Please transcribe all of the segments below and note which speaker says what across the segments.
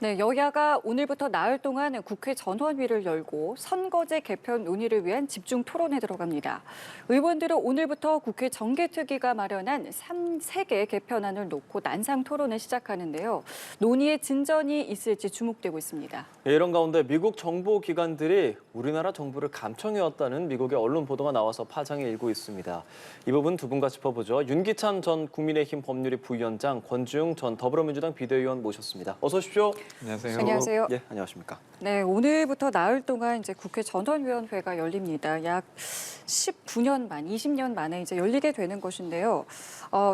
Speaker 1: 네, 여야가 오늘부터 나흘 동안 국회 전원위를 열고 선거제 개편 논의를 위한 집중 토론에 들어갑니다. 의원들은 오늘부터 국회 정개특위가 마련한 3개 개편안을 놓고 난상 토론을 시작하는데요. 논의에 진전이 있을지 주목되고 있습니다.
Speaker 2: 이런 가운데 미국 정보기관들이 우리나라 정부를 감청해왔다는 미국의 언론 보도가 나와서 파장이 일고 있습니다. 이 부분 두 분과 짚어보죠. 윤기찬 전 국민의힘 법률위 부위원장, 권주웅 전 더불어민주당 비대위원 모셨습니다. 어서 오십시오.
Speaker 3: 안녕하세요.
Speaker 1: 안녕하세요.
Speaker 2: 예, 안녕하십니까.
Speaker 1: 네, 오늘부터 나흘 동안 이제 국회 전원위원회가 열립니다. 약 19년 만, 20년 만에 이제 열리게 되는 것인데요.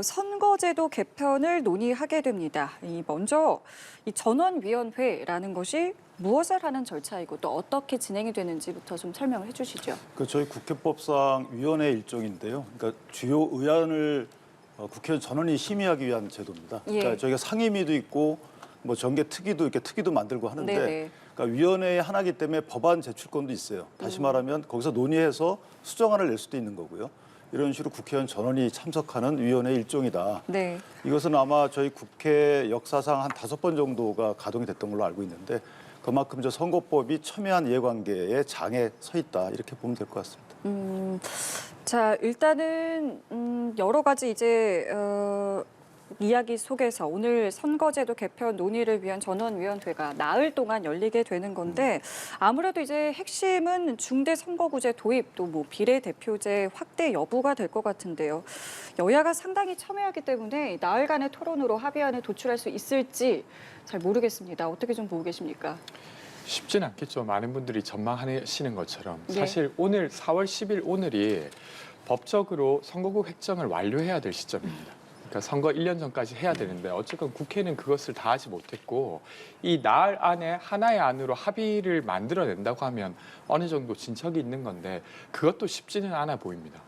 Speaker 1: 선거제도 개편을 논의하게 됩니다. 먼저 이 전원위원회라는 것이 무엇을 하는 절차이고 또 어떻게 진행이 되는지부터 좀 설명을 해주시죠.
Speaker 3: 저희 국회법상 위원회 일종인데요. 그러니까 주요 의안을 국회의원 전원이 심의하기 위한 제도입니다. 그러니까
Speaker 1: 예.
Speaker 3: 저희가 상임위도 있고 뭐 정개특위도 이렇게 특위도 만들고 하는데,
Speaker 1: 네네.
Speaker 3: 그러니까 위원회 하나이기 때문에 법안 제출권도 있어요. 다시 말하면 거기서 논의해서 수정안을 낼 수도 있는 거고요. 이런 식으로 국회의원 전원이 참석하는 위원회 일종이다.
Speaker 1: 네.
Speaker 3: 이것은 아마 저희 국회 역사상 한 5번 정도가 가동이 됐던 걸로 알고 있는데, 그만큼 저 선거법이 첨예한 이해관계에 장에 서 있다, 이렇게 보면 될 것 같습니다.
Speaker 1: 자, 일단은 여러 가지 이제 이야기 속에서 오늘 선거제도 개편 논의를 위한 전원위원회가 나흘 동안 열리게 되는 건데 아무래도 이제 핵심은 중대선거구제 도입 또 뭐 비례대표제 확대 여부가 될 것 같은데요. 여야가 상당히 첨예하기 때문에 나흘간의 토론으로 합의안에 도출할 수 있을지 잘 모르겠습니다. 어떻게 좀 보고 계십니까?
Speaker 4: 쉽지는 않겠죠. 많은 분들이 전망하시는 것처럼.
Speaker 1: 네.
Speaker 4: 사실 오늘 4월 10일 오늘이 법적으로 선거구 획정을 완료해야 될 시점입니다. 그러니까 선거 1년 전까지 해야 되는데 어쨌건 국회는 그것을 다 하지 못했고 이 나흘 안에 하나의 안으로 합의를 만들어낸다고 하면 어느 정도 진척이 있는 건데 그것도 쉽지는 않아 보입니다.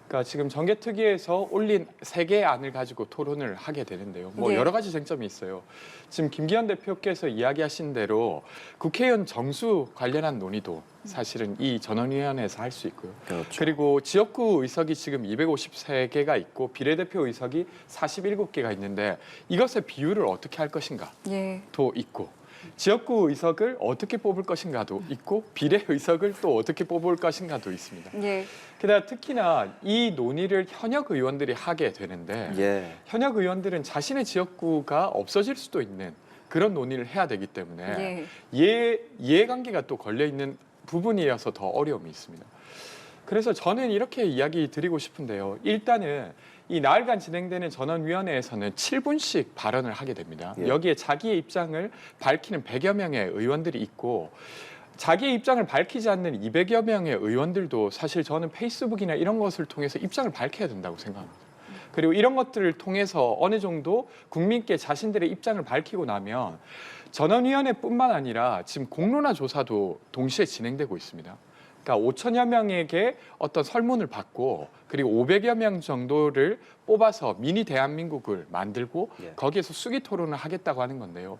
Speaker 4: 그러니까 지금 정개특위에서 올린 3개의 안을 가지고 토론을 하게 되는데요. 뭐
Speaker 1: 네.
Speaker 4: 여러 가지 쟁점이 있어요. 지금 김기현 대표께서 이야기하신 대로 국회의원 정수 관련한 논의도 사실은 이 전원위원회에서 할 수 있고요.
Speaker 2: 그렇죠.
Speaker 4: 그리고 지역구 의석이 지금 253개가 있고 비례대표 의석이 47개가 있는데 이것의 비율을 어떻게 할 것인가도
Speaker 1: 예.
Speaker 4: 있고 지역구 의석을 어떻게 뽑을 것인가도 있고 비례 의석을 또 어떻게 뽑을 것인가도 있습니다.
Speaker 1: 예.
Speaker 4: 게다가 특히나 이 논의를 현역 의원들이 하게 되는데
Speaker 2: 예.
Speaker 4: 현역 의원들은 자신의 지역구가 없어질 수도 있는 그런 논의를 해야 되기 때문에 이해관계가 또 걸려있는 부분이어서 더 어려움이 있습니다. 그래서 저는 이렇게 이야기 드리고 싶은데요. 일단은 이 나흘간 진행되는 전원위원회에서는 7분씩 발언을 하게 됩니다.
Speaker 2: 예.
Speaker 4: 여기에 자기의 입장을 밝히는 100여 명의 의원들이 있고 자기의 입장을 밝히지 않는 200여 명의 의원들도 사실 저는 페이스북이나 이런 것을 통해서 입장을 밝혀야 된다고 생각합니다. 그리고 이런 것들을 통해서 어느 정도 국민께 자신들의 입장을 밝히고 나면 전원위원회뿐만 아니라 지금 공론화 조사도 동시에 진행되고 있습니다. 그러니까 5천여 명에게 어떤 설문을 받고 그리고 500여 명 정도를 뽑아서 미니 대한민국을 만들고
Speaker 2: 예.
Speaker 4: 거기에서 수기 토론을 하겠다고 하는 건데요.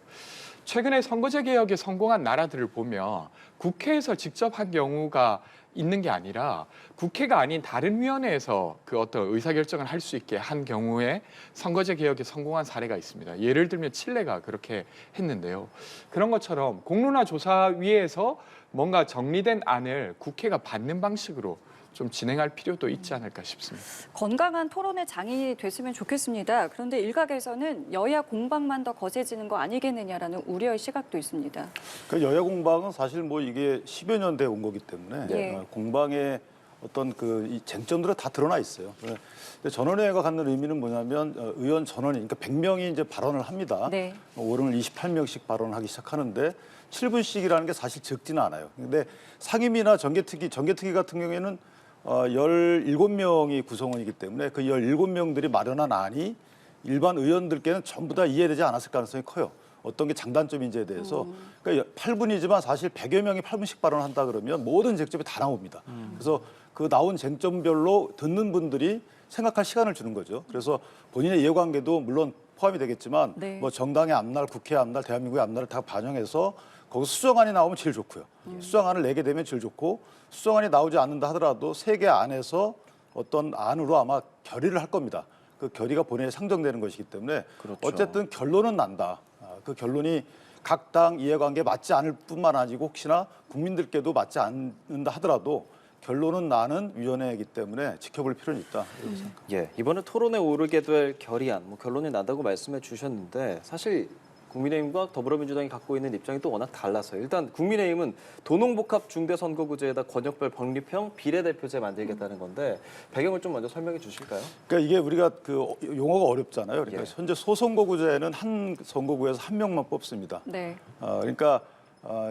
Speaker 4: 최근에 선거제 개혁에 성공한 나라들을 보면 국회에서 직접 한 경우가 있는 게 아니라 국회가 아닌 다른 위원회에서 그 어떤 의사결정을 할 수 있게 한 경우에 선거제 개혁에 성공한 사례가 있습니다. 예를 들면 칠레가 그렇게 했는데요. 그런 것처럼 공론화 조사위에서 뭔가 정리된 안을 국회가 받는 방식으로 좀 진행할 필요도 있지 않을까 싶습니다.
Speaker 1: 건강한 토론의 장이 됐으면 좋겠습니다. 그런데 일각에서는 여야 공방만 더 거세지는 거 아니겠느냐라는 우려의 시각도 있습니다.
Speaker 3: 그 여야 공방은 사실 뭐 이게 10여 년 돼 온 거기 때문에
Speaker 1: 예.
Speaker 3: 공방의 어떤 이 쟁점들은 다 드러나 있어요. 근데 전원회가 갖는 의미는 뭐냐면 의원 전원이 그러니까 100명이 이제 발언을 합니다.
Speaker 1: 네.
Speaker 3: 오늘 28명씩 발언을 하기 시작하는데 7분씩이라는 게 사실 적지는 않아요. 근데 상임위나 정개특위 같은 경우에는 17명이 구성원이기 때문에 그 17명들이 마련한 안이 일반 의원들께는 전부 다 이해되지 않았을 가능성이 커요. 어떤 게 장단점인지에 대해서. 그러니까 8분이지만 사실 100여 명이 8분씩 발언한다 그러면 모든 쟁점이 다 나옵니다. 그래서 그 나온 쟁점별로 듣는 분들이 생각할 시간을 주는 거죠. 그래서 본인의 이해관계도 물론 포함이 되겠지만
Speaker 1: 네.
Speaker 3: 뭐 정당의 앞날, 국회의 앞날, 대한민국의 앞날을 다 반영해서 거기서 수정안이 나오면 제일 좋고요. 수정안을 내게 되면 제일 좋고 수정안이 나오지 않는다 하더라도 3개 안에서 어떤 안으로 아마 결의를 할 겁니다. 그 결의가 본회의에 상정되는 것이기 때문에
Speaker 2: 그렇죠.
Speaker 3: 어쨌든 결론은 난다. 그 결론이 각 당 이해관계 맞지 않을 뿐만 아니고 혹시나 국민들께도 맞지 않는다 하더라도 결론은 나는 위원회이기 때문에 지켜볼 필요는 있다. 이렇게 생각합니다.
Speaker 2: 예, 이번에 토론에 오르게 될 결의안, 결론이 난다고 말씀해 주셨는데 사실 국민의힘과 더불어민주당이 갖고 있는 입장이 또 워낙 달라서요. 일단 국민의힘은 도농복합 중대선거구제에다 권역별 병립형 비례대표제 만들겠다는 건데 배경을 좀 먼저 설명해 주실까요?
Speaker 3: 그러니까 이게 우리가 그 용어가 어렵잖아요. 그러니까
Speaker 2: 예.
Speaker 3: 현재 소선거구제는 한 선거구에서 한 명만 뽑습니다.
Speaker 1: 네.
Speaker 3: 그러니까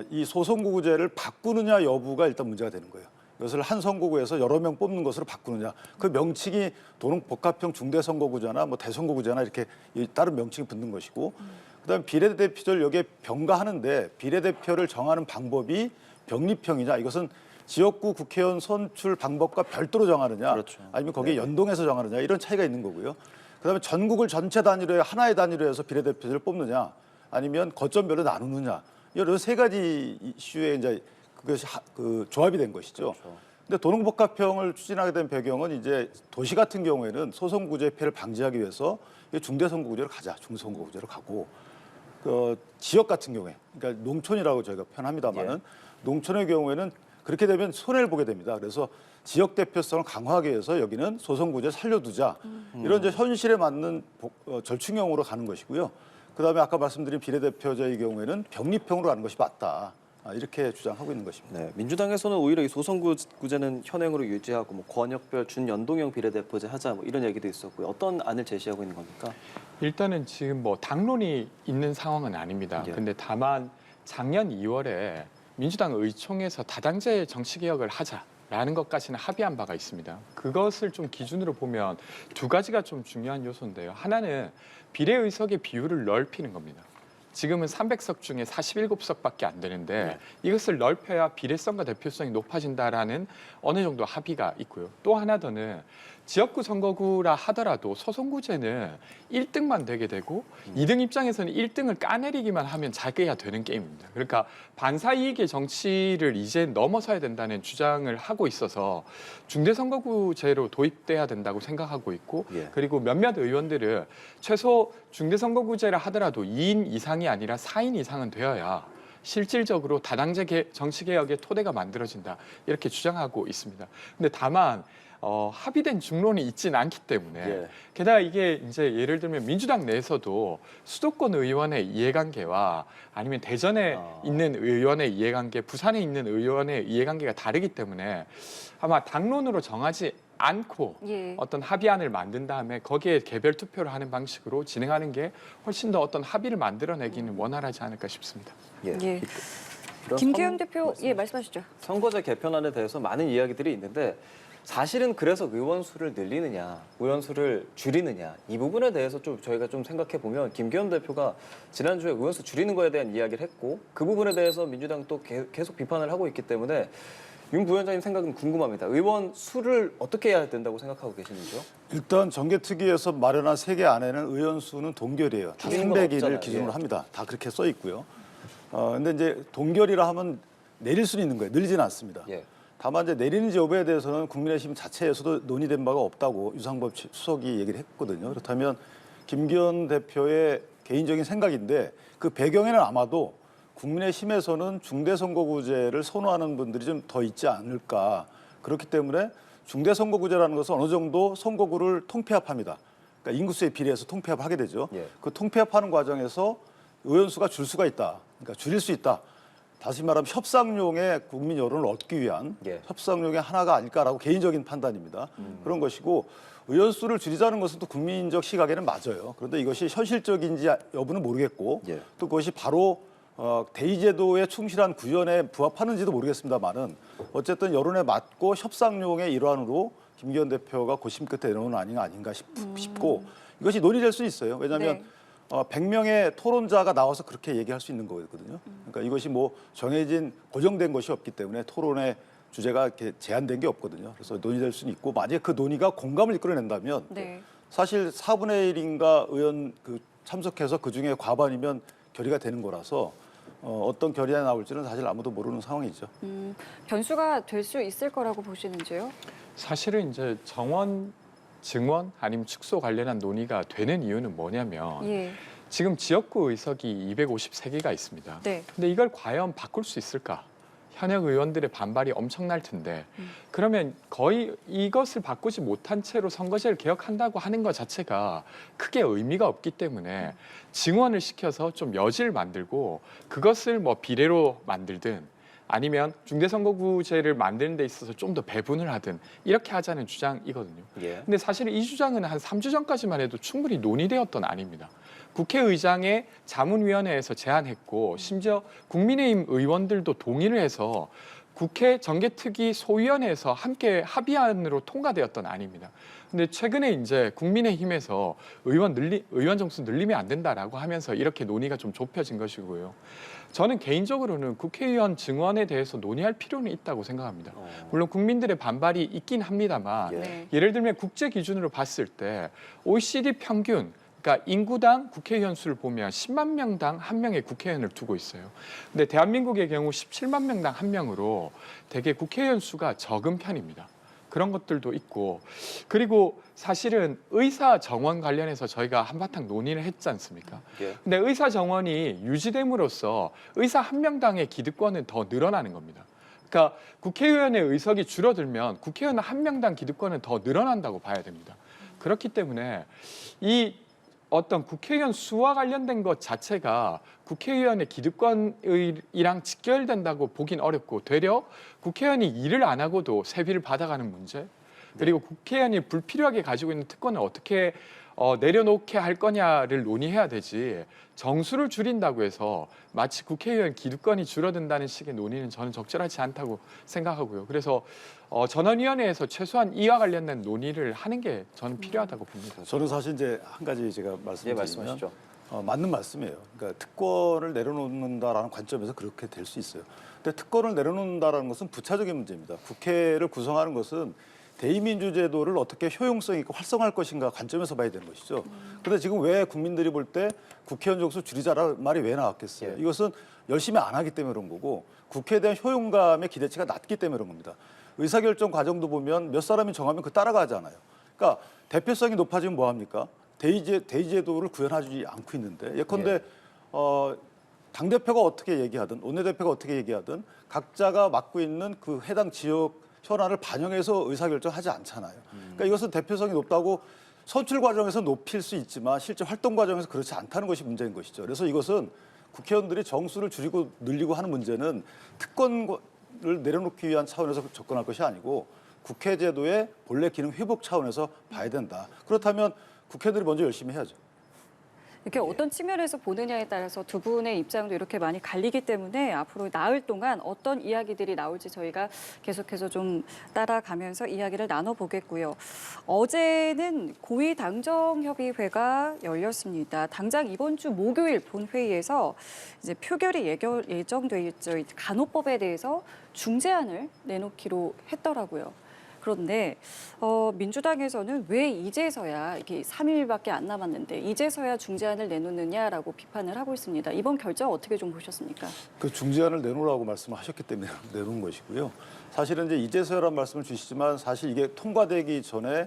Speaker 3: 이 소선거구제를 바꾸느냐 여부가 일단 문제가 되는 거예요. 이것을 한 선거구에서 여러 명 뽑는 것으로 바꾸느냐. 그 명칭이 도농복합형 중대선거구제나 뭐 대선거구제나 이렇게 다른 명칭이 붙는 것이고 그다음에 비례대표제를 여기에 병가하는데 비례대표를 정하는 방법이 병립형이냐 이것은 지역구 국회의원 선출 방법과 별도로 정하느냐
Speaker 2: 그렇죠.
Speaker 3: 아니면 거기에
Speaker 2: 네.
Speaker 3: 연동해서 정하느냐 이런 차이가 있는 거고요. 그다음에 전국을 전체 단위로 하나의 단위로 해서 비례대표제를 뽑느냐 아니면 거점별로 나누느냐 이런 세 가지 이슈에 이제 그것이 그 조합이 된 것이죠.
Speaker 2: 그렇죠.
Speaker 3: 근데 도농복합형을 추진하게 된 배경은 이제 도시 같은 경우에는 소선구제 폐를 방지하기 위해서 중대선거구제로 가자, 중선거구제로 가고 그 지역 같은 경우에 그러니까 농촌이라고 저희가 표현합니다만은 농촌의 경우에는 그렇게 되면 손해를 보게 됩니다. 그래서 지역 대표성을 강화하기 위해서 여기는 소선구제 살려두자 이런 이제 현실에 맞는 절충형으로 가는 것이고요. 그다음에 아까 말씀드린 비례대표제의 경우에는 병립형으로 가는 것이 맞다. 이렇게 주장하고 있는 것입니다.
Speaker 2: 네, 민주당에서는 오히려 이 소선구제는 현행으로 유지하고 권역별 준연동형 비례대표제 하자 이런 얘기도 있었고요. 어떤 안을 제시하고 있는 겁니까?
Speaker 4: 일단은 지금 당론이 있는 상황은 아닙니다.
Speaker 2: 예.
Speaker 4: 근데 다만 작년 2월에 민주당 의총에서 다당제 정치개혁을 하자라는 것까지는 합의한 바가 있습니다. 그것을 좀 기준으로 보면 두 가지가 좀 중요한 요소인데요. 하나는 비례의석의 비율을 넓히는 겁니다. 지금은 300석 중에 47석밖에 안 되는데 이것을 넓혀야 비례성과 대표성이 높아진다라는 어느 정도 합의가 있고요. 또 하나 더는 지역구 선거구라 하더라도 소선구제는 1등만 되게 되고 2등 입장에서는 1등을 까내리기만 하면 자기가 되는 게임입니다. 그러니까 반사이익의 정치를 이제 넘어서야 된다는 주장을 하고 있어서 중대선거구제로 도입돼야 된다고 생각하고 있고
Speaker 2: 예.
Speaker 4: 그리고 몇몇 의원들은 최소 중대선거구제라 하더라도 2인 이상이 아니라 4인 이상은 되어야 실질적으로 다당제 정치개혁의 토대가 만들어진다 이렇게 주장하고 있습니다. 근데 다만 합의된 중론이 있지는 않기 때문에
Speaker 2: 예.
Speaker 4: 게다가 이게 이제 예를 들면 민주당 내에서도 수도권 의원의 이해관계와 아니면 대전에 있는 의원의 이해관계, 부산에 있는 의원의 이해관계가 다르기 때문에 아마 당론으로 정하지 않고
Speaker 1: 예.
Speaker 4: 어떤 합의안을 만든 다음에 거기에 개별 투표를 하는 방식으로 진행하는 게 훨씬 더 어떤 합의를 만들어내기는 원활하지 않을까 싶습니다.
Speaker 2: 예.
Speaker 1: 예.
Speaker 2: 이런
Speaker 1: 김기현 대표, 예, 말씀하시죠.
Speaker 2: 선거제 개편안에 대해서 많은 이야기들이 있는데 사실은 그래서 의원 수를 늘리느냐, 의원 수를 줄이느냐 이 부분에 대해서 좀 저희가 좀 생각해 보면 김기현 대표가 지난주에 의원 수 줄이는 거에 대한 이야기를 했고 그 부분에 대해서 민주당 또 계속 비판을 하고 있기 때문에 윤 부위원장님 생각은 궁금합니다. 의원 수를 어떻게 해야 된다고 생각하고 계시는지요?
Speaker 3: 일단 정개특위에서 마련한 세개 안에는 의원 수는 동결이에요. 다
Speaker 2: 줄이는 건
Speaker 3: 300일을
Speaker 2: 없잖아요.
Speaker 3: 기준으로
Speaker 2: 예.
Speaker 3: 합니다. 다 그렇게 써 있고요. 근데 이제 동결이라 하면 내릴 수는 있는 거예요. 늘리지는 않습니다.
Speaker 2: 예.
Speaker 3: 다만 이제 내리는지 여부에 대해서는 국민의힘 자체에서도 논의된 바가 없다고 유상범 수석이 얘기를 했거든요. 그렇다면 김기현 대표의 개인적인 생각인데 그 배경에는 아마도 국민의힘에서는 중대선거구제를 선호하는 분들이 좀 더 있지 않을까. 그렇기 때문에 중대선거구제라는 것은 어느 정도 선거구를 통폐합합니다. 그러니까 인구수에 비례해서 통폐합을 하게 되죠.
Speaker 2: 예.
Speaker 3: 그 통폐합하는 과정에서 의원수가 줄 수가 있다. 그러니까 줄일 수 있다. 다시 말하면 협상용의 국민 여론을 얻기 위한
Speaker 2: 예.
Speaker 3: 협상용의 하나가 아닐까라고 개인적인 판단입니다. 그런 것이고 의원수를 줄이자는 것은 또 국민적 시각에는 맞아요. 그런데 이것이 현실적인지 여부는 모르겠고
Speaker 2: 예.
Speaker 3: 또 그것이 바로 대의제도에 충실한 구현에 부합하는지도 모르겠습니다만은 어쨌든 여론에 맞고 협상용의 일환으로 김기현 대표가 고심 끝에 내놓은 아닌가 싶고 이것이 논의될 수 있어요. 왜냐하면
Speaker 1: 네.
Speaker 3: 100명의 토론자가 나와서 그렇게 얘기할 수 있는 거거든요. 그러니까 이것이 뭐 정해진 고정된 것이 없기 때문에 토론의 주제가 이렇게 제한된 게 없거든요. 그래서 논의될 수는 있고 만약에 그 논의가 공감을 이끌어낸다면
Speaker 1: 네.
Speaker 3: 사실 4분의 1인가 의원 참석해서 그중에 과반이면 결의가 되는 거라서 어떤 결의가 나올지는 사실 아무도 모르는 상황이죠.
Speaker 1: 변수가 될 수 있을 거라고 보시는지요?
Speaker 4: 사실은 이제 정원, 증원 아니면 축소 관련한 논의가 되는 이유는 뭐냐면
Speaker 1: 예.
Speaker 4: 지금 지역구 의석이 253개가 있습니다.
Speaker 1: 네.
Speaker 4: 근데 이걸 과연 바꿀 수 있을까? 현역 의원들의 반발이 엄청날 텐데 그러면 거의 이것을 바꾸지 못한 채로 선거제를 개혁한다고 하는 것 자체가 크게 의미가 없기 때문에 증원을 시켜서 좀 여지를 만들고 그것을 뭐 비례로 만들든 아니면 중대선거구제를 만드는 데 있어서 좀 더 배분을 하든 이렇게 하자는 주장이거든요.
Speaker 2: 예.
Speaker 4: 근데 사실 이 주장은 한 3주 전까지만 해도 충분히 논의되었던 안입니다. 국회의장의 자문위원회에서 제안했고 심지어 국민의힘 의원들도 동의를 해서 국회 정개특위 소위원회에서 함께 합의안으로 통과되었던 안입니다. 근데 최근에 이제 국민의힘에서 의원 정수 늘리면 안 된다라고 하면서 이렇게 논의가 좀 좁혀진 것이고요. 저는 개인적으로는 국회의원 증원에 대해서 논의할 필요는 있다고 생각합니다. 물론 국민들의 반발이 있긴 합니다만
Speaker 2: 예.
Speaker 1: 네.
Speaker 4: 예를 들면 국제 기준으로 봤을 때 OECD 평균 그러니까 인구당 국회의원 수를 보면 10만 명당 한 명의 국회의원을 두고 있어요. 근데 대한민국의 경우 17만 명당 한 명으로 되게 국회의원 수가 적은 편입니다. 그런 것들도 있고 그리고 사실은 의사 정원 관련해서 저희가 한바탕 논의를 했지 않습니까?
Speaker 2: 예.
Speaker 4: 근데 의사 정원이 유지됨으로써 의사 한 명당의 기득권은 더 늘어나는 겁니다. 그러니까 국회의원의 의석이 줄어들면 국회의원 한 명당 기득권은 더 늘어난다고 봐야 됩니다. 그렇기 때문에 이 어떤 국회의원 수와 관련된 것 자체가 국회의원의 기득권이랑 직결된다고 보긴 어렵고 되려 국회의원이 일을 안 하고도 세비를 받아가는 문제 그리고 국회의원이 불필요하게 가지고 있는 특권을 어떻게 내려놓게 할 거냐를 논의해야 되지 정수를 줄인다고 해서 마치 국회의원 기득권이 줄어든다는 식의 논의는 저는 적절하지 않다고 생각하고요. 그래서 전원위원회에서 최소한 이와 관련된 논의를 하는 게 저는 필요하다고 봅니다.
Speaker 3: 저는 사실 이제 한 가지 제가
Speaker 2: 예,
Speaker 3: 말씀드리면
Speaker 2: 말씀하시죠.
Speaker 3: 맞는 말씀이에요. 그러니까 특권을 내려놓는다라는 관점에서 그렇게 될 수 있어요. 근데 특권을 내려놓는다라는 것은 부차적인 문제입니다. 국회를 구성하는 것은 대의민주제도를 어떻게 효용성 있고 활성화할 것인가 관점에서 봐야 되는 것이죠. 그런데 지금 왜 국민들이 볼 때 국회의원 정수 줄이자라는 말이 왜 나왔겠어요?
Speaker 2: 예.
Speaker 3: 이것은 열심히 안 하기 때문에 그런 거고 국회에 대한 효용감의 기대치가 낮기 때문에 그런 겁니다. 의사결정 과정도 보면 몇 사람이 정하면 그 따라가잖아요. 그러니까 대표성이 높아지면 뭐합니까? 대의제도를 구현하지 않고 있는데 예컨대 당대표가 어떻게 얘기하든 원내대표가 어떻게 얘기하든 각자가 맡고 있는 그 해당 지역 현안을 반영해서 의사결정하지 않잖아요. 그러니까 이것은 대표성이 높다고 선출 과정에서 높일 수 있지만 실제 활동 과정에서 그렇지 않다는 것이 문제인 것이죠. 그래서 이것은 국회의원들이 정수를 줄이고 늘리고 하는 문제는 특권을 내려놓기 위한 차원에서 접근할 것이 아니고 국회 제도의 본래 기능 회복 차원에서 봐야 된다. 그렇다면 국회의원들이 먼저 열심히 해야죠.
Speaker 1: 이렇게 어떤 측면에서 보느냐에 따라서 두 분의 입장도 이렇게 많이 갈리기 때문에 앞으로 나흘 동안 어떤 이야기들이 나올지 저희가 계속해서 좀 따라가면서 이야기를 나눠보겠고요. 어제는 고위당정협의회가 열렸습니다. 당장 이번 주 목요일 본회의에서 이제 표결이 예정돼 있죠. 간호법에 대해서 중재안을 내놓기로 했더라고요. 그런데 민주당에서는 왜 이제서야 이게 3일밖에 안 남았는데 이제서야 중재안을 내놓느냐라고 비판을 하고 있습니다. 이번 결정 어떻게 좀 보셨습니까?
Speaker 3: 그 중재안을 내놓으라고 말씀을 하셨기 때문에 내놓은 것이고요. 사실은 이제 이제서야라는 말씀을 주시지만 사실 이게 통과되기 전에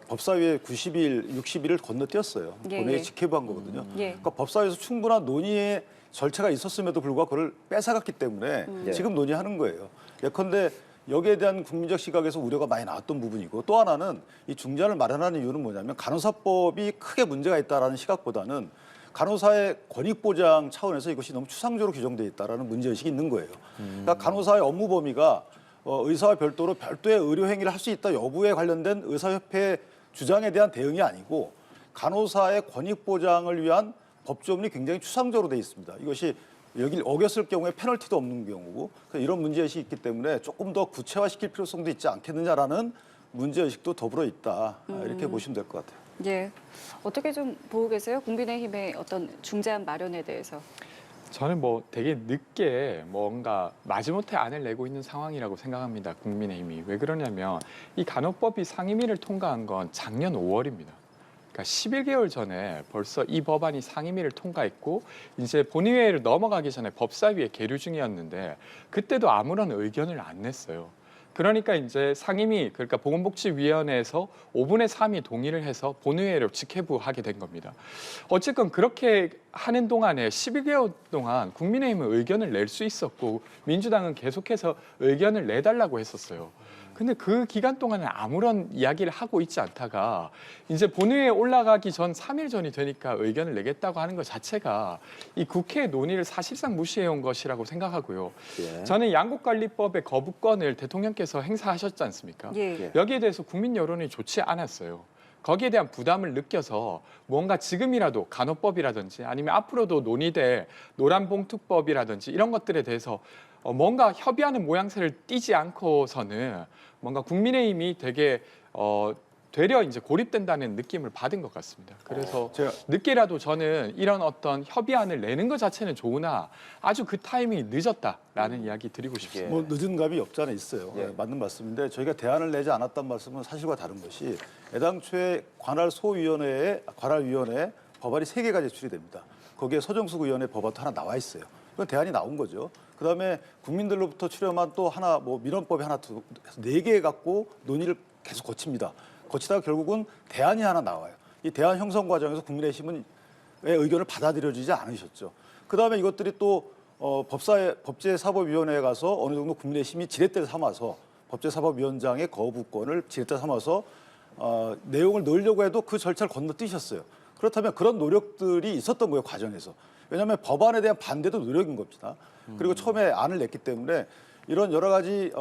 Speaker 3: 법사위에 90일, 60일을 건너뛰었어요.
Speaker 1: 예,
Speaker 3: 본회의
Speaker 1: 예.
Speaker 3: 직회부한 거거든요.
Speaker 1: 예.
Speaker 3: 그러니까 법사위에서 충분한 논의의 절차가 있었음에도 불구하고 그걸 뺏어갔기 때문에 지금 논의하는 거예요. 예컨대 여기에 대한 국민적 시각에서 우려가 많이 나왔던 부분이고 또 하나는 이 중재안을 마련하는 이유는 뭐냐면 간호사법이 크게 문제가 있다라는 시각보다는 간호사의 권익 보장 차원에서 이것이 너무 추상적으로 규정돼 있다라는 문제의식이 있는 거예요. 그러니까 간호사의 업무 범위가 의사와 별도로 별도의 의료 행위를 할 수 있다 여부에 관련된 의사협회 주장에 대한 대응이 아니고 간호사의 권익 보장을 위한 법조문이 굉장히 추상적으로 돼 있습니다. 이것이 여기를 어겼을 경우에 페널티도 없는 경우고 이런 문제의식이 있기 때문에 조금 더 구체화시킬 필요성도 있지 않겠느냐라는 문제의식도 더불어 있다. 이렇게 보시면 될 것 같아요.
Speaker 1: 예. 어떻게 좀 보고 계세요? 국민의힘의 어떤 중재안 마련에 대해서.
Speaker 4: 저는 뭐 되게 늦게 뭔가 마지못해 안을 내고 있는 상황이라고 생각합니다. 국민의힘이. 왜 그러냐면 이 간호법이 상임위를 통과한 건 작년 5월입니다. 그러니까 11개월 전에 벌써 이 법안이 상임위를 통과했고 이제 본회의를 넘어가기 전에 법사위에 계류 중이었는데 그때도 아무런 의견을 안 냈어요. 그러니까 이제 상임위 그러니까 보건복지위원회에서 5분의 3이 동의를 해서 본의회로 직회부하게 된 겁니다. 어쨌건 그렇게 하는 동안에 12개월 동안 국민의힘은 의견을 낼 수 있었고 민주당은 계속해서 의견을 내달라고 했었어요. 근데 그 기간 동안에 아무런 이야기를 하고 있지 않다가 이제 본회의에 올라가기 전 3일 전이 되니까 의견을 내겠다고 하는 것 자체가 이 국회 논의를 사실상 무시해 온 것이라고 생각하고요.
Speaker 2: 예.
Speaker 4: 저는 양곡관리법의 거부권을 대통령께서 행사하셨지 않습니까?
Speaker 1: 예.
Speaker 4: 여기에 대해서 국민 여론이 좋지 않았어요. 거기에 대한 부담을 느껴서 뭔가 지금이라도 간호법이라든지 아니면 앞으로도 논의될 노란봉투법이라든지 이런 것들에 대해서 뭔가 협의하는 모양새를 띠지 않고서는 뭔가 국민의힘이 되게 되려 이제 고립된다는 느낌을 받은 것 같습니다. 그래서
Speaker 3: 제가
Speaker 4: 늦게라도 저는 이런 어떤 협의안을 내는 것 자체는 좋으나 아주 그 타이밍이 늦었다라는 이야기 드리고 싶습니다.
Speaker 3: 뭐 늦은 감이 없지 않아 있어요.
Speaker 2: 예.
Speaker 3: 맞는 말씀인데 저희가 대안을 내지 않았단 말씀은 사실과 다른 것이 애당초에 관할위원회에 법안이 3개가 제출이 됩니다. 거기에 서정숙 의원의 법안도 하나 나와 있어요. 그건 대안이 나온 거죠. 그다음에 국민들로부터 출연한 또 하나 뭐 민원법이 하나 두 4개 갖고 논의를 계속 거칩니다. 거치다가 결국은 대안이 하나 나와요. 이 대안 형성 과정에서 국민의힘은 의견을 받아들여지지 않으셨죠. 그다음에 이것들이 또 법제사법위원회에 가서 어느 정도 국민의힘이 지렛대를 삼아서 법제사법위원장의 거부권을 지렛대 삼아서 내용을 넣으려고 해도 그 절차를 건너뛰셨어요. 그렇다면 그런 노력들이 있었던 거예요, 과정에서. 왜냐하면 법안에 대한 반대도 노력인 겁니다. 그리고 처음에 안을 냈기 때문에 이런 여러 가지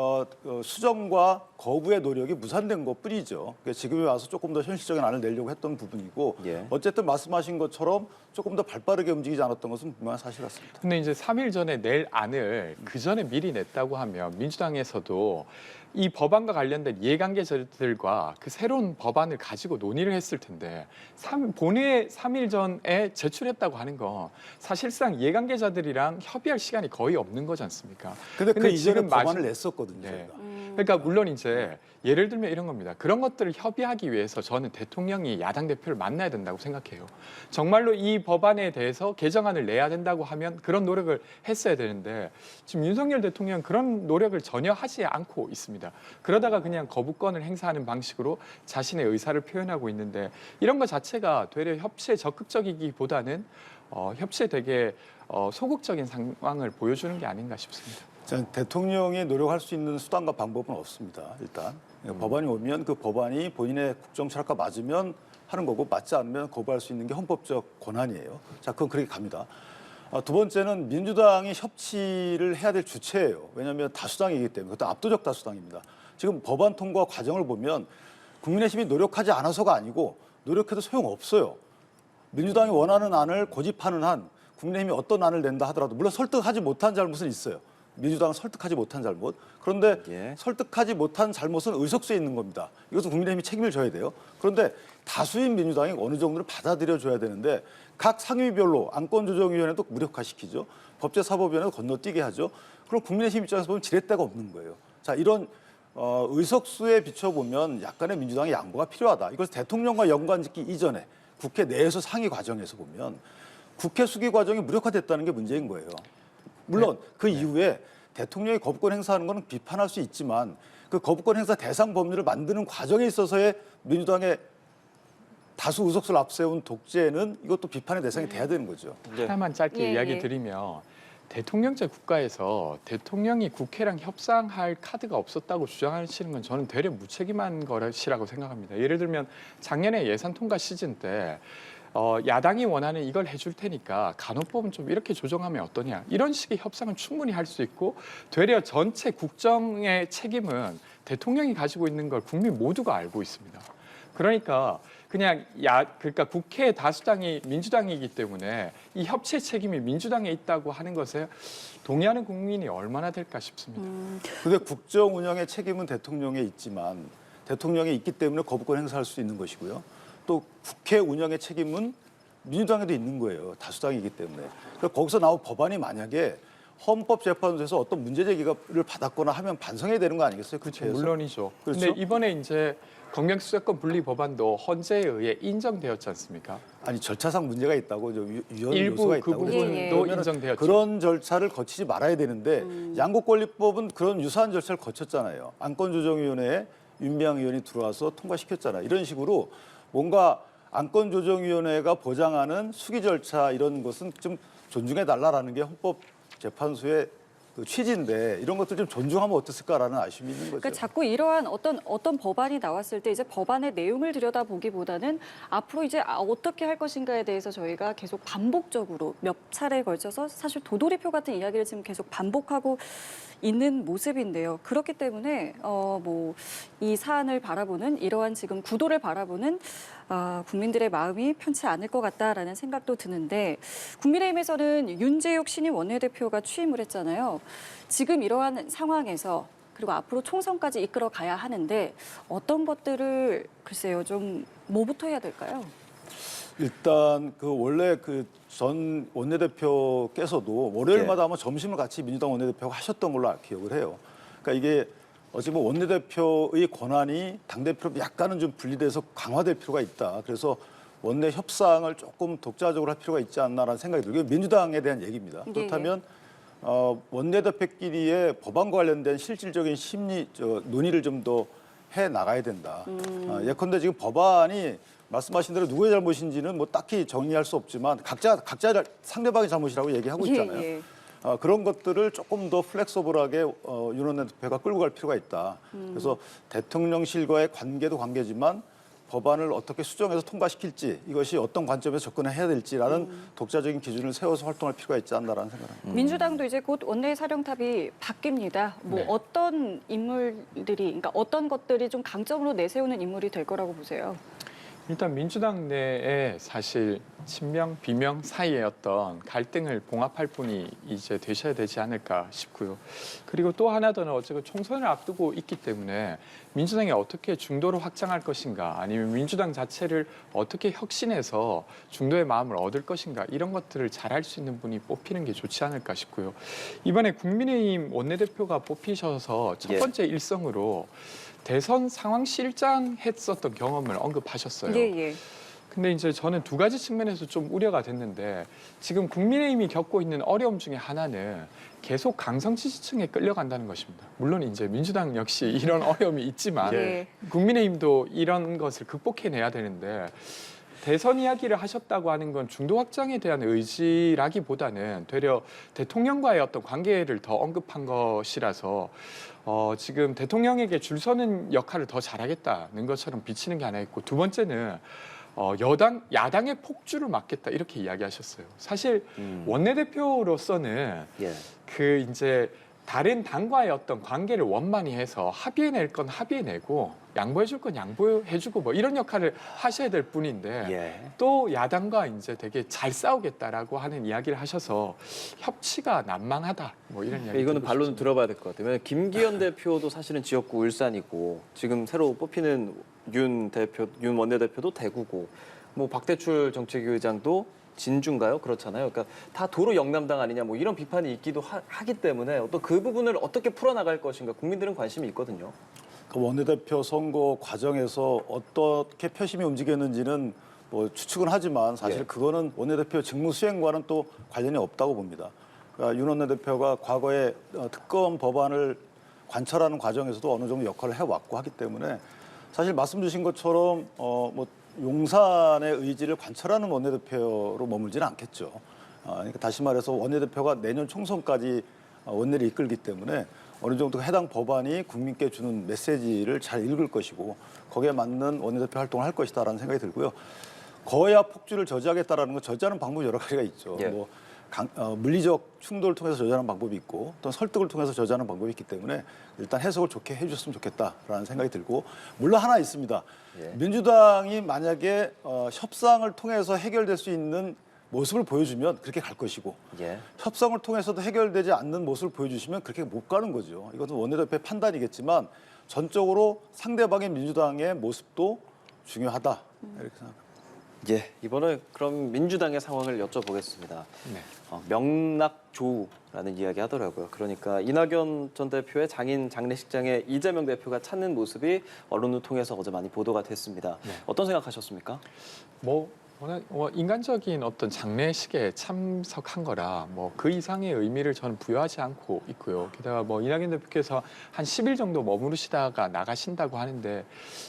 Speaker 3: 수정과 거부의 노력이 무산된 것뿐이죠. 그러니까 지금에 와서 조금 더 현실적인 안을 내려고 했던 부분이고
Speaker 2: 예.
Speaker 3: 어쨌든 말씀하신 것처럼 조금 더 발빠르게 움직이지 않았던 것은 분명한 사실 같습니다.
Speaker 4: 근데 이제 3일 전에 낼 안을 그 전에 미리 냈다고 하면 민주당에서도 이 법안과 관련된 이해관계자들과 그 새로운 법안을 가지고 논의를 했을 텐데 본회의 3일 전에 제출했다고 하는 건 사실상 이해관계자들이랑 협의할 시간이 거의 없는 거지 않습니까?
Speaker 3: 근데 그
Speaker 4: 근데
Speaker 3: 이전에
Speaker 4: 지금
Speaker 3: 법안을
Speaker 4: 마지-
Speaker 3: 냈었거든요.
Speaker 4: 네.
Speaker 3: 저희가.
Speaker 4: 그러니까 물론 이제 예를 들면 이런 겁니다. 그런 것들을 협의하기 위해서 저는 대통령이 야당 대표를 만나야 된다고 생각해요. 정말로 이 법안에 대해서 개정안을 내야 된다고 하면 그런 노력을 했어야 되는데 지금 윤석열 대통령은 그런 노력을 전혀 하지 않고 있습니다. 그러다가 그냥 거부권을 행사하는 방식으로 자신의 의사를 표현하고 있는데 이런 것 자체가 되려 협치에 적극적이기보다는 협치에 되게 소극적인 상황을 보여주는 게 아닌가 싶습니다.
Speaker 3: 저는 대통령이 노력할 수 있는 수단과 방법은 없습니다. 일단 법안이 오면 그 법안이 본인의 국정 철학과 맞으면 하는 거고 맞지 않으면 거부할 수 있는 게 헌법적 권한이에요. 자, 그건 그렇게 갑니다. 두 번째는 민주당이 협치를 해야 될 주체예요. 왜냐하면 다수당이기 때문에 그것도 압도적 다수당입니다. 지금 법안 통과 과정을 보면 국민의힘이 노력하지 않아서가 아니고 노력해도 소용없어요. 민주당이 원하는 안을 고집하는 한 국민의힘이 어떤 안을 낸다 하더라도 물론 설득하지 못한 잘못은 있어요. 민주당은 설득하지 못한 잘못. 그런데
Speaker 2: 예.
Speaker 3: 설득하지 못한 잘못은 의석수에 있는 겁니다. 이것도 국민의힘이 책임을 져야 돼요. 그런데 다수인 민주당이 어느 정도는 받아들여줘야 되는데 각 상임위별로 안건조정위원회도 무력화시키죠. 법제사법위원회도 건너뛰게 하죠. 그럼 국민의힘 입장에서 보면 지렛대가 없는 거예요. 자, 이런 의석수에 비춰보면 약간의 민주당의 양보가 필요하다. 이것을 대통령과 연관짓기 이전에 국회 내에서 상의 과정에서 보면 국회 수기 과정이 무력화됐다는 게 문제인 거예요. 물론 그 이후에 대통령이 거부권 행사하는 것은 비판할 수 있지만 그 거부권 행사 대상 법률을 만드는 과정에 있어서의 민주당의 다수 의석수를 앞세운 독재는 이것도 비판의 대상이 돼야 되는 거죠.
Speaker 4: 하나만 짧게
Speaker 1: 예,
Speaker 4: 이야기
Speaker 1: 예.
Speaker 4: 드리면 대통령제 국가에서 대통령이 국회랑 협상할 카드가 없었다고 주장하시는 건 저는 되려 무책임한 것이라고 생각합니다. 예를 들면 작년에 예산 통과 시즌 때 야당이 원하는 이걸 해줄 테니까 간호법은 좀 이렇게 조정하면 어떠냐 이런 식의 협상은 충분히 할 수 있고 되려 전체 국정의 책임은 대통령이 가지고 있는 걸 국민 모두가 알고 있습니다. 그러니까 그냥 그러니까 국회 다수당이 민주당이기 때문에 이 협치 책임이 민주당에 있다고 하는 것에 동의하는 국민이 얼마나 될까 싶습니다.
Speaker 3: 근데 국정 운영의 책임은 대통령에 있지만 대통령이 있기 때문에 거부권 행사할 수 있는 것이고요. 또 국회 운영의 책임은 민주당에도 있는 거예요. 다수당이기 때문에. 그러니까 거기서 나온 법안이 만약에 헌법재판소에서 어떤 문제 제기를 받았거나 하면 반성해야 되는 거 아니겠어요?
Speaker 4: 그렇죠.
Speaker 3: 국회에서?
Speaker 4: 물론이죠.
Speaker 3: 그렇죠?
Speaker 4: 근데 이번에 이제 검경수사권 분리 법안도 헌재에 의해 인정되었지 않습니까?
Speaker 3: 아니 절차상 문제가 있다고 위헌
Speaker 4: 일부
Speaker 3: 요소가
Speaker 4: 그
Speaker 3: 있다고
Speaker 4: 부분도
Speaker 1: 예, 예.
Speaker 3: 그러면은
Speaker 4: 인정되었죠.
Speaker 3: 그런 절차를 거치지 말아야 되는데 양국권리법은 그런 유사한 절차를 거쳤잖아요. 안건조정위원회에 윤미향 의원이 들어와서 통과시켰잖아요. 이런 식으로 뭔가 안건조정위원회가 보장하는 수기 절차 이런 것은 좀 존중해달라라는 게 헌법재판소의 그 취지인데 이런 것들 좀 존중하면 어땠을까라는 아쉬움이 있는 거죠.
Speaker 1: 그러니까 자꾸 이러한 어떤 법안이 나왔을 때 이제 법안의 내용을 들여다보기보다는 앞으로 이제 어떻게 할 것인가에 대해서 저희가 계속 반복적으로 몇 차례에 걸쳐서 사실 도돌이표 같은 이야기를 지금 계속 반복하고 있는 모습인데요. 그렇기 때문에 뭐 이 사안을 바라보는 이러한 지금 구도를 바라보는 국민들의 마음이 편치 않을 것 같다라는 생각도 드는데 국민의힘에서는 윤재욱 신임 원내대표가 취임을 했잖아요. 지금 이러한 상황에서 그리고 앞으로 총선까지 이끌어 가야 하는데 어떤 것들을 글쎄요 좀 뭐부터 해야 될까요?
Speaker 3: 일단 그 원래 그 전 원내대표께서도 월요일마다 아마 점심을 같이 민주당 원내대표가 하셨던 걸로 기억을 해요. 그러니까 이게 어찌 보면 원내대표의 권한이 당대표로 약간은 좀 분리돼서 강화될 필요가 있다. 그래서 원내 협상을 조금 독자적으로 할 필요가 있지 않나라는 생각이 들고요. 민주당에 대한 얘기입니다.
Speaker 1: 예,
Speaker 3: 그렇다면 원내대표끼리의 법안과 관련된 실질적인 논의를 좀 더 해 나가야 된다. 예컨대 지금 법안이 말씀하신 대로 누구의 잘못인지는 뭐 딱히 정리할 수 없지만 각자 상대방의 잘못이라고 얘기하고 있잖아요.
Speaker 1: 예, 예.
Speaker 3: 그런 것들을 조금 더 플렉서블하게 윤 원내대표가 끌고 갈 필요가 있다. 그래서 대통령실과의 관계도 관계지만 법안을 어떻게 수정해서 통과시킬지 이것이 어떤 관점에서 접근해야 될지라는 독자적인 기준을 세워서 활동할 필요가 있지 않나라는 생각합니다.
Speaker 1: 민주당도 이제 곧 원내 사령탑이 바뀝니다. 뭐
Speaker 4: 네.
Speaker 1: 어떤 인물들이, 그러니까 어떤 것들이 좀 강점으로 내세우는 인물이 될 거라고 보세요?
Speaker 4: 일단 민주당 내에 사실 친명, 비명 사이의 어떤 갈등을 봉합할 분이 이제 되셔야 되지 않을까 싶고요. 그리고 또 하나 더는 어쨌든 총선을 앞두고 있기 때문에 민주당이 어떻게 중도를 확장할 것인가 아니면 민주당 자체를 어떻게 혁신해서 중도의 마음을 얻을 것인가 이런 것들을 잘할 수 있는 분이 뽑히는 게 좋지 않을까 싶고요. 이번에 국민의힘 원내대표가 뽑히셔서 첫
Speaker 2: 예.
Speaker 4: 번째 일성으로 대선 상황 실장 했었던 경험을 언급하셨어요.
Speaker 1: 예, 예.
Speaker 4: 근데 이제 저는 두 가지 측면에서 좀 우려가 됐는데 지금 국민의힘이 겪고 있는 어려움 중에 하나는 계속 강성 지지층에 끌려간다는 것입니다. 물론 이제 민주당 역시 이런 어려움이 있지만
Speaker 1: 예.
Speaker 4: 국민의힘도 이런 것을 극복해내야 되는데 대선 이야기를 하셨다고 하는 건 중도 확장에 대한 의지라기보다는 되려 대통령과의 어떤 관계를 더 언급한 것이라서 지금 대통령에게 줄 서는 역할을 더 잘하겠다는 것처럼 비치는 게 하나 있고 두 번째는 야당의 폭주를 막겠다 이렇게 이야기하셨어요. 사실 원내대표로서는
Speaker 2: 예.
Speaker 4: 그 이제 다른 당과의 어떤 관계를 원만히 해서 합의해낼 건 합의해내고 양보해줄 건 양보해주고 뭐 이런 역할을 하셔야 될 뿐인데
Speaker 2: 예.
Speaker 4: 또 야당과 이제 되게 잘 싸우겠다라고 하는 이야기를 하셔서 협치가 난망하다 뭐 이런 이야기.
Speaker 2: 이거는 반론을 들어봐야 될 것 같아요. 왜냐하면 김기현 대표도 사실은 지역구 울산이고 지금 새로 뽑히는 윤 원내대표도 대구고 뭐 박대출 정책위 의장도 진주인가요? 그렇잖아요. 그러니까 다 도로 영남당 아니냐 뭐 이런 비판이 있기도 하기 때문에 어떤 그 부분을 어떻게 풀어나갈 것인가 국민들은 관심이 있거든요.
Speaker 3: 그 원내대표 선거 과정에서 어떻게 표심이 움직였는지는 뭐 추측은 하지만 사실
Speaker 2: 예.
Speaker 3: 그거는 원내대표 직무 수행과는 또 관련이 없다고 봅니다. 그러니까 윤 원내대표가 과거에 특검 법안을 관철하는 과정에서도 어느 정도 역할을 해왔고 하기 때문에 사실 말씀 주신 것처럼 뭐 용산의 의지를 관철하는 원내대표로 머물지는 않겠죠. 그러니까 다시 말해서 원내대표가 내년 총선까지 원내를 이끌기 때문에 어느 정도 해당 법안이 국민께 주는 메시지를 잘 읽을 것이고 거기에 맞는 원내대표 활동을 할 것이다라는 생각이 들고요. 거야 폭주를 저지하겠다라는 건 저지하는 방법이 여러 가지가 있죠.
Speaker 2: 예.
Speaker 3: 뭐 물리적 충돌을 통해서 저지하는 방법이 있고 또는 설득을 통해서 저지하는 방법이 있기 때문에 일단 해석을 좋게 해주셨으면 좋겠다라는 생각이 들고 물론 하나 있습니다.
Speaker 2: 예.
Speaker 3: 민주당이 만약에 협상을 통해서 해결될 수 있는 모습을 보여주면 그렇게 갈 것이고
Speaker 2: 예.
Speaker 3: 협상을 통해서도 해결되지 않는 모습을 보여주시면 그렇게 못 가는 거죠. 이것은 원내대표의 판단이겠지만 전적으로 상대방의 민주당의 모습도 중요하다 이렇게 생각합니다.
Speaker 2: 예, 이번에 그럼 민주당의 상황을 여쭤보겠습니다.
Speaker 4: 네.
Speaker 2: 명락조우라는 이야기 하더라고요. 그러니까 이낙연 전 대표의 장인 장례식장에 이재명 대표가 찾는 모습이 언론을 통해서 어제 많이 보도가 됐습니다.
Speaker 4: 네.
Speaker 2: 어떤 생각하셨습니까?
Speaker 4: 워낙 인간적인 어떤 장례식에 참석한 거라 그 이상의 의미를 저는 부여하지 않고 있고요. 게다가 이낙연 대표께서 한 10일 정도 머무르시다가 나가신다고 하는데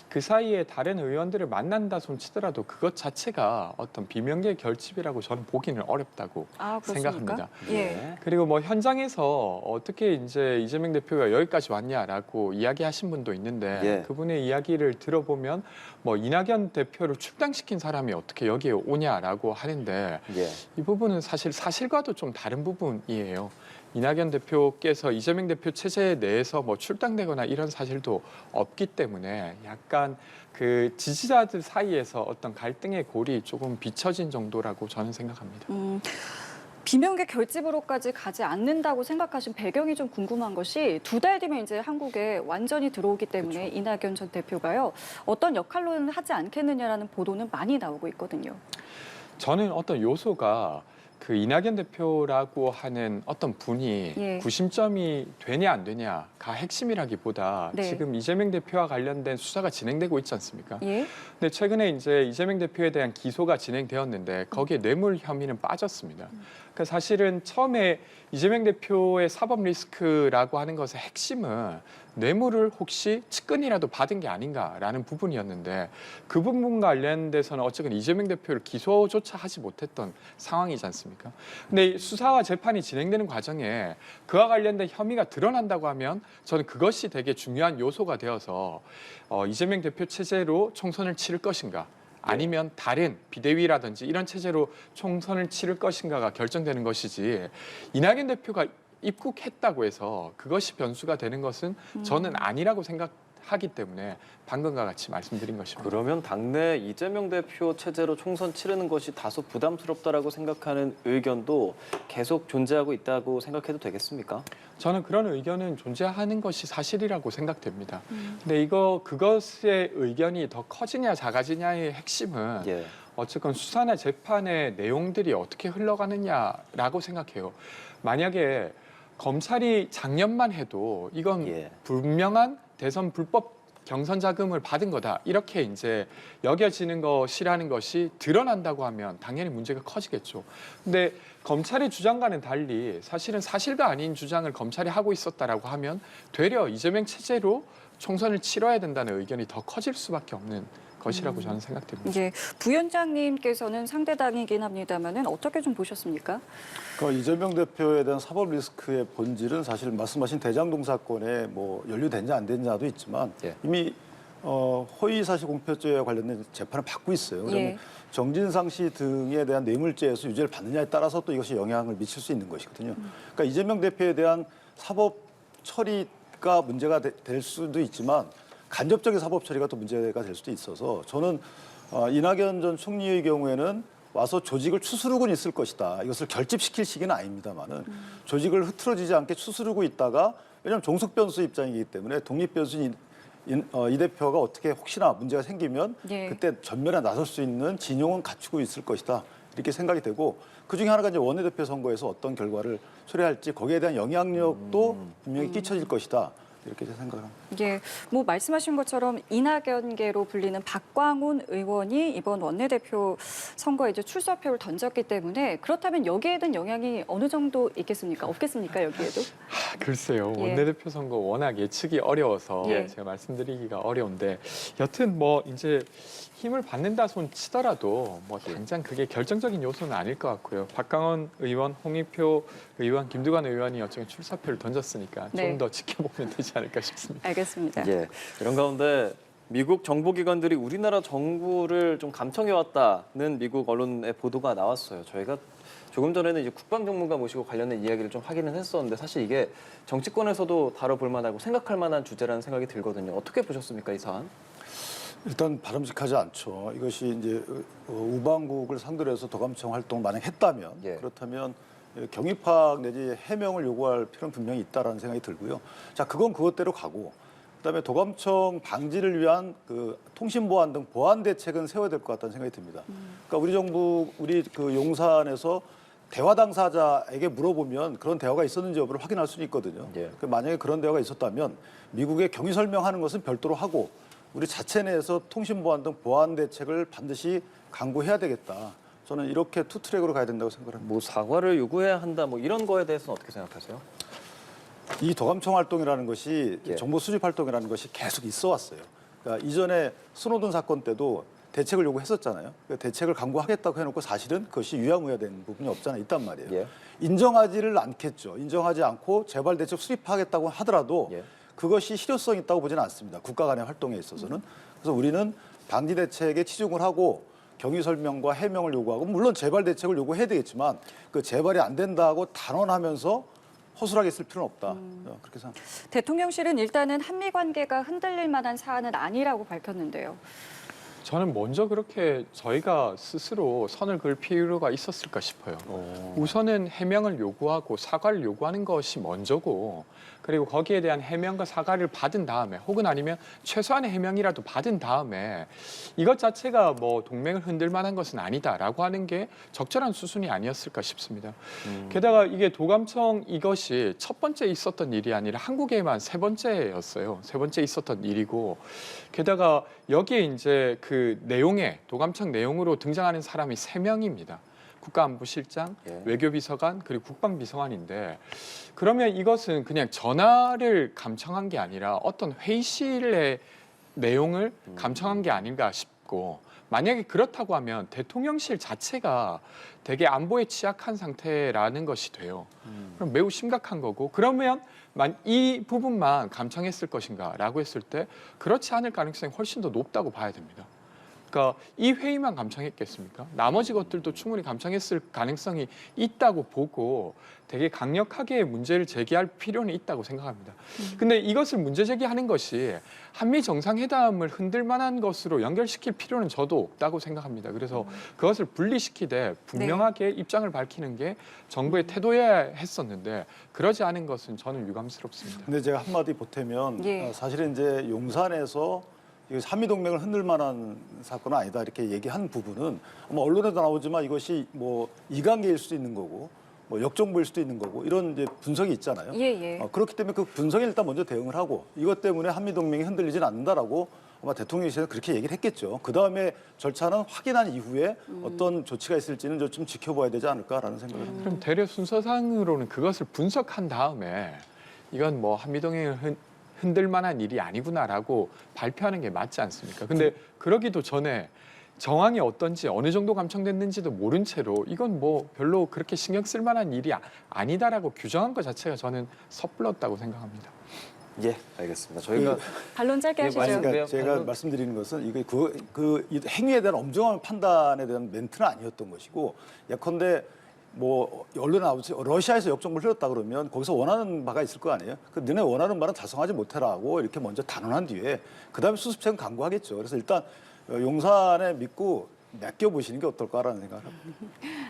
Speaker 4: 그 사이에 다른 의원들을 만난다 손 치더라도 그것 자체가 어떤 비명계 결집이라고 저는 보기는 어렵다고
Speaker 1: 아, 그렇습니까?
Speaker 4: 생각합니다.
Speaker 1: 예.
Speaker 4: 그리고 현장에서 어떻게 이제 이재명 대표가 여기까지 왔냐라고 이야기하신 분도 있는데
Speaker 2: 예.
Speaker 4: 그분의 이야기를 들어보면 이낙연 대표를 출당시킨 사람이 어떻게 여기에 오냐라고 하는데
Speaker 2: 예.
Speaker 4: 이 부분은 사실 사실과도 좀 다른 부분이에요. 이낙연 대표께서 이재명 대표 체제 내에서 출당되거나 이런 사실도 없기 때문에 약간 그 지지자들 사이에서 어떤 갈등의 골이 조금 비춰진 정도라고 저는 생각합니다.
Speaker 1: 비명계 결집으로까지 가지 않는다고 생각하신 배경이 좀 궁금한 것이 2달 뒤면 이제 한국에 완전히 들어오기 때문에
Speaker 2: 그렇죠.
Speaker 1: 이낙연 전 대표가요. 어떤 역할로는 하지 않겠느냐라는 보도는 많이 나오고 있거든요.
Speaker 4: 저는 어떤 요소가 그 이낙연 대표라고 하는 어떤 분이
Speaker 1: 예.
Speaker 4: 구심점이 되냐 안 되냐가 핵심이라기보다
Speaker 1: 네.
Speaker 4: 지금 이재명 대표와 관련된 수사가 진행되고 있지 않습니까?
Speaker 1: 예.
Speaker 4: 근데 최근에 이제 이재명 대표에 대한 기소가 진행되었는데 거기에 뇌물 혐의는 빠졌습니다. 그러니까 사실은 처음에 이재명 대표의 사법 리스크라고 하는 것의 핵심은 뇌물을 혹시 측근이라도 받은 게 아닌가라는 부분이었는데 그 부분 관련돼서는 어쨌든 이재명 대표를 기소조차 하지 못했던 상황이지 않습니까? 근데 수사와 재판이 진행되는 과정에 그와 관련된 혐의가 드러난다고 하면 저는 그것이 되게 중요한 요소가 되어서 이재명 대표 체제로 총선을 치를 것인가 아니면 다른 비대위라든지 이런 체제로 총선을 치를 것인가가 결정되는 것이지 이낙연 대표가 입국했다고 해서 그것이 변수가 되는 것은 저는 아니라고 생각하기 때문에 방금과 같이 말씀드린 것입니다.
Speaker 2: 그러면 당내 이재명 대표 체제로 총선 치르는 것이 다소 부담스럽다라고 생각하는 의견도 계속 존재하고 있다고 생각해도 되겠습니까?
Speaker 4: 저는 그런 의견은 존재하는 것이 사실이라고 생각됩니다. 근데 그것의 의견이 더 커지냐 작아지냐의 핵심은
Speaker 2: 예.
Speaker 4: 어쨌건 수사나 재판의 내용들이 어떻게 흘러가느냐라고 생각해요. 만약에 검찰이 작년만 해도 이건
Speaker 2: 예.
Speaker 4: 분명한 대선 불법 경선 자금을 받은 거다 이렇게 이제 여겨지는 것이라는 것이 드러난다고 하면 당연히 문제가 커지겠죠. 근데 검찰의 주장과는 달리 사실은 사실과 아닌 주장을 검찰이 하고 있었다라고 하면 되려 이재명 체제로 총선을 치러야 된다는 의견이 더 커질 수밖에 없는 것이라고 저는 생각됩니다.
Speaker 1: 이제 부위원장님께서는 상대당이긴 합니다만은 어떻게 좀 보셨습니까?
Speaker 3: 그 이재명 대표에 대한 사법 리스크의 본질은 사실 말씀하신 대장동 사건에 연루됐냐 안 됐냐도 있지만
Speaker 2: 예.
Speaker 3: 이미 허위사실 공표죄와 관련된 재판을 받고 있어요. 그러면
Speaker 1: 예.
Speaker 3: 정진상 씨 등에 대한 뇌물죄에서 유죄를 받느냐에 따라서 또 이것이 영향을 미칠 수 있는 것이거든요. 그러니까 이재명 대표에 대한 사법 처리가 문제가 될 수도 있지만 간접적인 사법 처리가 또 문제가 될 수도 있어서 저는 이낙연 전 총리의 경우에는 와서 조직을 추스르고는 있을 것이다. 이것을 결집시킬 시기는 아닙니다만은 조직을 흐트러지지 않게 추스르고 있다가 왜냐하면 종속 변수 입장이기 때문에 독립 변수인 이 대표가 어떻게 혹시나 문제가 생기면
Speaker 1: 예.
Speaker 3: 그때 전면에 나설 수 있는 진용은 갖추고 있을 것이다. 이렇게 생각이 되고 그중에 하나가 이제 원내대표 선거에서 어떤 결과를 초래할지 거기에 대한 영향력도 분명히 끼쳐질 것이다. 이렇게 생각합니다.
Speaker 1: 예, 말씀하신 것처럼 이낙연계로 불리는 박광훈 의원이 이번 원내대표 선거에 이제 출사표를 던졌기 때문에 그렇다면 여기에 대한 영향이 어느 정도 있겠습니까? 없겠습니까? 여기에도?
Speaker 4: 글쎄요.
Speaker 1: 예.
Speaker 4: 원내대표 선거 워낙 예측이 어려워서
Speaker 1: 예.
Speaker 4: 제가 말씀드리기가 어려운데 여튼 이제 힘을 받는다 손 치더라도 당장 그게 결정적인 요소는 아닐 것 같고요. 박강원 의원, 홍익표 의원, 김두관 의원이 어쨌든 출사표를 던졌으니까
Speaker 1: 네.
Speaker 4: 좀 더 지켜보면 되지 않을까 싶습니다.
Speaker 1: 알겠습니다.
Speaker 2: 예. 이런 가운데 미국 정보기관들이 우리나라 정부를 좀 감청해왔다는 미국 언론의 보도가 나왔어요. 저희가 조금 전에는 이제 국방전문가 모시고 관련된 이야기를 좀 하기는 했었는데 사실 이게 정치권에서도 다뤄볼 만하고 생각할 만한 주제라는 생각이 들거든요. 어떻게 보셨습니까, 이 사안?
Speaker 3: 일단 바람직하지 않죠. 이것이 이제 우방국을 상대로 해서 도감청 활동을 만약 했다면
Speaker 2: 예.
Speaker 3: 그렇다면 경위파악 내지 해명을 요구할 필요는 분명히 있다라는 생각이 들고요. 자, 그건 그것대로 가고 그다음에 도감청 방지를 위한 그 통신 보안 등 보안 대책은 세워야 될 것 같다는 생각이 듭니다. 그러니까 우리 정부, 우리 그 용산에서 대화 당사자에게 물어보면 그런 대화가 있었는지 여부를 확인할 수는 있거든요.
Speaker 2: 예.
Speaker 3: 만약에 그런 대화가 있었다면 미국에 경위 설명하는 것은 별도로 하고 우리 자체 내에서 통신 보안 등 보안 대책을 반드시 강구해야 되겠다. 저는 이렇게 투 트랙으로 가야 된다고 생각합니다.
Speaker 2: 뭐 사과를 요구해야 한다 뭐 이런 거에 대해서는 어떻게 생각하세요?
Speaker 3: 이 도감청 활동이라는 것이
Speaker 2: 예.
Speaker 3: 정보 수집 활동이라는 것이 계속 있어 왔어요. 그러니까 이전에 스노든 사건 때도 대책을 요구했었잖아요. 그러니까 대책을 강구하겠다고 해놓고 사실은 그것이 유야무야된 부분이 없잖아 있단 말이에요.
Speaker 2: 예.
Speaker 3: 인정하지를 않겠죠. 인정하지 않고 재발 대책 수립하겠다고 하더라도
Speaker 2: 예.
Speaker 3: 그것이 실효성 있다고 보지는 않습니다. 국가 간의 활동에 있어서는. 그래서 우리는 방지 대책에 치중을 하고 경위 설명과 해명을 요구하고 물론 재발 대책을 요구해야 되겠지만 그 재발이 안 된다고 단언하면서 허술하게 쓸 필요는 없다. 그렇게 생각합니다.
Speaker 1: 대통령실은 일단은 한미 관계가 흔들릴 만한 사안은 아니라고 밝혔는데요.
Speaker 4: 저는 먼저 그렇게 저희가 스스로 선을 그을 필요가 있었을까 싶어요. 우선은 해명을 요구하고 사과를 요구하는 것이 먼저고 그리고 거기에 대한 해명과 사과를 받은 다음에 혹은 아니면 최소한의 해명이라도 받은 다음에 이것 자체가 뭐 동맹을 흔들 만한 것은 아니다라고 하는 게 적절한 수순이 아니었을까 싶습니다. 게다가 이게 도감청 이것이 첫 번째 있었던 일이 아니라 한국에만 세 번째였어요. 세 번째 있었던 일이고 게다가 여기에 이제 그 내용에 도감청 내용으로 등장하는 사람이 3명입니다. 국가안보실장,
Speaker 2: 예.
Speaker 4: 외교비서관, 그리고 국방비서관인데 그러면 이것은 그냥 전화를 감청한 게 아니라 어떤 회의실의 내용을 감청한 게 아닌가 싶고 만약에 그렇다고 하면 대통령실 자체가 되게 안보에 취약한 상태라는 것이 돼요. 그럼 매우 심각한 거고 그러면 이 부분만 감청했을 것인가라고 했을 때 그렇지 않을 가능성이 훨씬 더 높다고 봐야 됩니다. 그러니까 이 회의만 감청했겠습니까? 나머지 것들도 충분히 감청했을 가능성이 있다고 보고 되게 강력하게 문제를 제기할 필요는 있다고 생각합니다. 근데 이것을 문제 제기하는 것이 한미 정상회담을 흔들 만한 것으로 연결시킬 필요는 저도 없다고 생각합니다. 그래서 그것을 분리시키되 분명하게 입장을 밝히는 게 정부의 태도여야 했었는데 그러지 않은 것은 저는 유감스럽습니다.
Speaker 3: 근데 제가 한마디 보태면
Speaker 1: 예.
Speaker 3: 사실은 이제 용산에서 한미 동맹을 흔들 만한 사건은 아니다 이렇게 얘기한 부분은 아마 언론에도 나오지만 이것이 뭐 이관계일 수도 있는 거고 뭐 역정부일 수도 있는 거고 이런 이제 분석이 있잖아요.
Speaker 1: 예.
Speaker 3: 그렇기 때문에 그 분석에 일단 먼저 대응을 하고 이것 때문에 한미 동맹이 흔들리진 않는다라고 아마 대통령실은 그렇게 얘기를 했겠죠. 그 다음에 절차는 확인한 이후에 어떤 조치가 있을지는 좀 지켜봐야 되지 않을까라는 생각을 합니다.
Speaker 4: 그럼 대략 순서상으로는 그것을 분석한 다음에 이건 뭐 한미 동맹을 흔들 만한 일이 아니구나라고 발표하는 게 맞지 않습니까? 근데 그러기도 전에 정황이 어떤지 어느 정도 감청됐는지도 모른 채로 이건 뭐 별로 그렇게 신경 쓸 만한 일이 아니다라고 규정한 것 자체가 저는 섣불렀다고 생각합니다.
Speaker 2: 예, 알겠습니다. 저희가
Speaker 1: 반론 짧게
Speaker 2: 예,
Speaker 1: 하시죠.
Speaker 2: 맞습니다.
Speaker 3: 그러니까 제가
Speaker 2: 방금-
Speaker 3: 말씀드리는 것은 이게 이 행위에 대한 엄정한 판단에 대한 멘트는 아니었던 것이고 예컨대 뭐 언론에 나오지 러시아에서 역정부를 흘렸다 그러면 거기서 원하는 바가 있을 거 아니에요. 그 너네 원하는 바는 달성하지 못해라고 이렇게 먼저 단언한 뒤에 그다음에 수습책은 강구하겠죠. 그래서 일단 용산에 믿고 맡겨보시는 게 어떨까라는 생각을 합니다.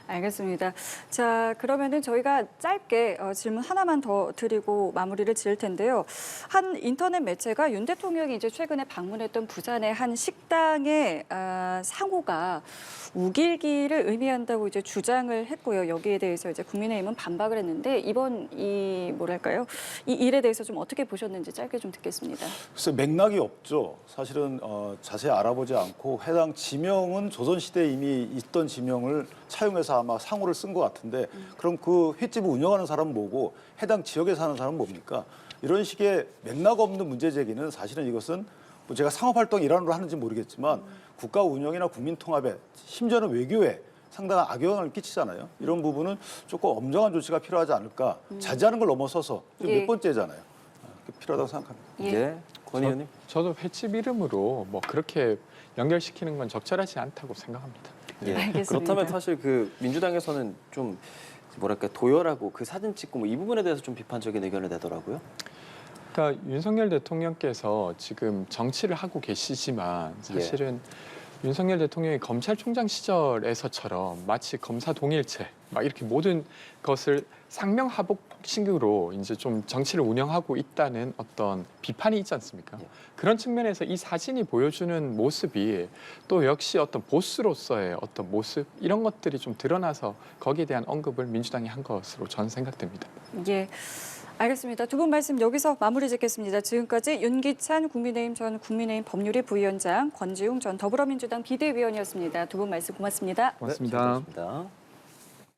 Speaker 1: 알겠습니다. 자, 그러면은 저희가 짧게 질문 하나만 더 드리고 마무리를 지을 텐데요. 한 인터넷 매체가 윤 대통령이 이제 최근에 방문했던 부산의 한 식당의 상호가 우길기를 의미한다고 이제 주장을 했고요. 여기에 대해서 이제 국민의힘은 반박을 했는데 이번 이 뭐랄까요? 이 일에 대해서 좀 어떻게 보셨는지 짧게 좀 듣겠습니다.
Speaker 3: 글쎄 맥락이 없죠. 사실은 자세히 알아보지 않고 해당 지명은 조선시대에 이미 있던 지명을 차용해서 아마 상호를 쓴 것 같은데 그럼 그 횟집을 운영하는 사람은 뭐고 해당 지역에 사는 사람은 뭡니까? 이런 식의 맥락 없는 문제 제기는 사실은 이것은 뭐 제가 상업활동 일환으로 하는지 모르겠지만 국가 운영이나 국민 통합에 심지어는 외교에 상당한 악영향을 끼치잖아요. 이런 부분은 조금 엄정한 조치가 필요하지 않을까. 자제하는 걸 넘어서서 지금
Speaker 1: 예.
Speaker 3: 몇 번째잖아요. 필요하다고 생각합니다.
Speaker 2: 예, 권 의원님.
Speaker 4: 저도 횟집 이름으로 뭐 그렇게 연결시키는 건 적절하지 않다고 생각합니다.
Speaker 2: 예.
Speaker 1: 알겠습니다.
Speaker 2: 그렇다면 사실 그 민주당에서는 좀 뭐랄까 도열하고 그 사진 찍고 뭐 이 부분에 대해서 좀 비판적인 의견을 내더라고요.
Speaker 4: 그러니까 윤석열 대통령께서 지금 정치를 하고 계시지만 사실은 윤석열 대통령이 검찰총장 시절에서처럼 마치 검사 동일체 막 이렇게 모든 것을 상명하복식으로 이제 좀 정치를 운영하고 있다는 어떤 비판이 있지 않습니까?
Speaker 2: 예.
Speaker 4: 그런 측면에서 이 사진이 보여주는 모습이 또 역시 어떤 보스로서의 어떤 모습 이런 것들이 좀 드러나서 거기에 대한 언급을 민주당이 한 것으로 저는 생각됩니다.
Speaker 1: 예. 알겠습니다. 두 분 말씀 여기서 마무리 짓겠습니다. 지금까지 윤기찬 국민의힘 전 국민의힘 법률위 부위원장, 권지웅 전 더불어민주당 비대위원이었습니다. 두 분 말씀 고맙습니다.
Speaker 4: 고맙습니다.
Speaker 2: 네, 잘 들었습니다.